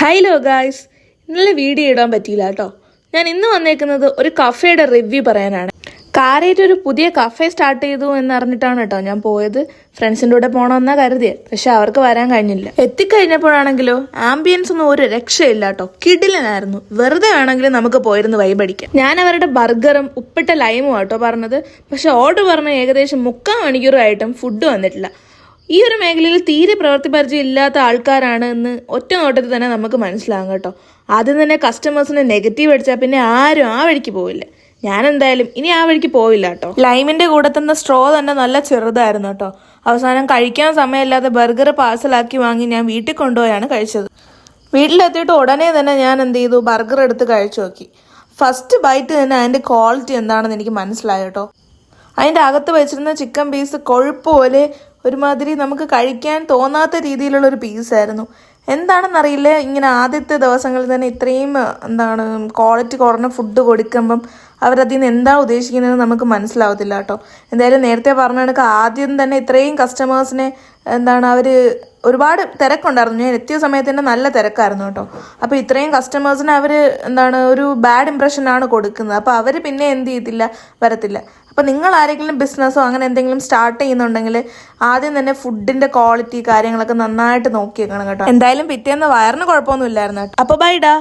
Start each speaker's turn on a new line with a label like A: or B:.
A: Hello guys, ഇന്നലെ video ഇടാൻ പറ്റിയില്ല കേട്ടോ. ഞാൻ ഇന്ന് വന്നേക്കുന്നത് ഒരു കഫേയുടെ റിവ്യൂ പറയാനാണ്. കാരയിട്ട് ഒരു പുതിയ കഫേ സ്റ്റാർട്ട് ചെയ്തു എന്നറിഞ്ഞിട്ടാണ് കേട്ടോ ഞാൻ പോയത്. ഫ്രണ്ട്സിൻ്റെ കൂടെ പോകണമെന്നാണ് കരുതിയത്, പക്ഷെ അവർക്ക് വരാൻ കഴിഞ്ഞില്ല. എത്തിക്കഴിഞ്ഞപ്പോഴാണെങ്കിലോ ആംബിയൻസ് ഒന്നും ഒരു രക്ഷയില്ല കേട്ടോ. കിടിലനായിരുന്നു. വെറുതെ വേണമെങ്കിലും നമുക്ക് പോയിരുന്ന് വൈബടിക്കാം. ഞാൻ അവരുടെ ബർഗറും ഉപ്പിട്ട ലൈമും കേട്ടോ പറഞ്ഞത്. പക്ഷെ ഓർഡർ പറഞ്ഞ ഏകദേശം 3/4 മണിക്കൂറായിട്ടും ഫുഡ് വന്നിട്ടില്ല. ഈ ഒരു മേഖലയിൽ തീരെ പ്രവൃത്തി പരിചയം ഇല്ലാത്ത ആൾക്കാരാണ് എന്ന് ഒറ്റ നോട്ടത്തിൽ തന്നെ നമുക്ക് മനസ്സിലാകും കേട്ടോ. ആദ്യം തന്നെ കസ്റ്റമേഴ്സിന് നെഗറ്റീവ് അടിച്ചാൽ പിന്നെ ആരും ആ വഴിക്ക് പോവില്ല. ഞാൻ എന്തായാലും ഇനി ആ വഴിക്ക് പോവില്ല കേട്ടോ. ലൈമിന്റെ കൂടെ തന്ന സ്ട്രോ തന്നെ നല്ല ചെറുതായിരുന്നു കേട്ടോ. അവസാനം കഴിക്കാൻ സമയമില്ലാതെ ബർഗർ പാഴ്സലാക്കി വാങ്ങി ഞാൻ വീട്ടിൽ കൊണ്ടുപോയാണ് കഴിച്ചത്. വീട്ടിലെത്തിയിട്ട് ഉടനെ തന്നെ ഞാൻ എന്ത് ചെയ്തു, ബർഗർ എടുത്ത് കഴിച്ചു നോക്കി. ഫസ്റ്റ് ബൈറ്റ് തന്നെ അതിന്റെ ക്വാളിറ്റി എന്താണെന്ന് എനിക്ക് മനസ്സിലായി കേട്ടോ. അതിൻ്റെ അകത്ത് വെച്ചിരുന്ന ചിക്കൻ പീസ് കൊഴുപ്പ് പോലെ ഒരുമാതിരി നമുക്ക് കഴിക്കാൻ തോന്നാത്ത രീതിയിലുള്ള ഒരു പീസായിരുന്നു. എന്താണെന്നറിയില്ല, ഇങ്ങനെ ആദ്യത്തെ ദിവസങ്ങളിൽ തന്നെ ഇത്രയും ക്വാളിറ്റി കുറഞ്ഞ ഫുഡ് കൊടുക്കുമ്പം അവരതിൽ നിന്ന് എന്താ ഉദ്ദേശിക്കുന്നത് നമുക്ക് മനസ്സിലാവത്തില്ല കേട്ടോ. എന്തായാലും നേരത്തെ പറഞ്ഞ കണക്ക് ആദ്യം തന്നെ ഇത്രയും കസ്റ്റമേഴ്സിനെ അവർ ഒരുപാട് തിരക്കുണ്ടായിരുന്നു. ഞാൻ എത്തിയ സമയത്ത് തന്നെ നല്ല തിരക്കായിരുന്നു കേട്ടോ. അപ്പോൾ ഇത്രയും കസ്റ്റമേഴ്സിന് അവർ ഒരു ബാഡ് ഇംപ്രഷനാണ് കൊടുക്കുന്നത്. അപ്പോൾ അവർ പിന്നെ എന്ത് ചെയ്തില്ല, വരത്തില്ല. അപ്പോൾ നിങ്ങൾ ആരെങ്കിലും ബിസിനസ്സോ അങ്ങനെ എന്തെങ്കിലും സ്റ്റാർട്ട് ചെയ്യുന്നുണ്ടെങ്കിൽ ആദ്യം തന്നെ ഫുഡിൻ്റെ ക്വാളിറ്റി കാര്യങ്ങളൊക്കെ നന്നായിട്ട് നോക്കി വെക്കണം കേട്ടോ. എന്തായാലും പിറ്റേന്ന് വയറിന് കുഴപ്പമൊന്നും ഇല്ലായിരുന്നു കേട്ടോ. അപ്പോൾ ബൈ ഡാ.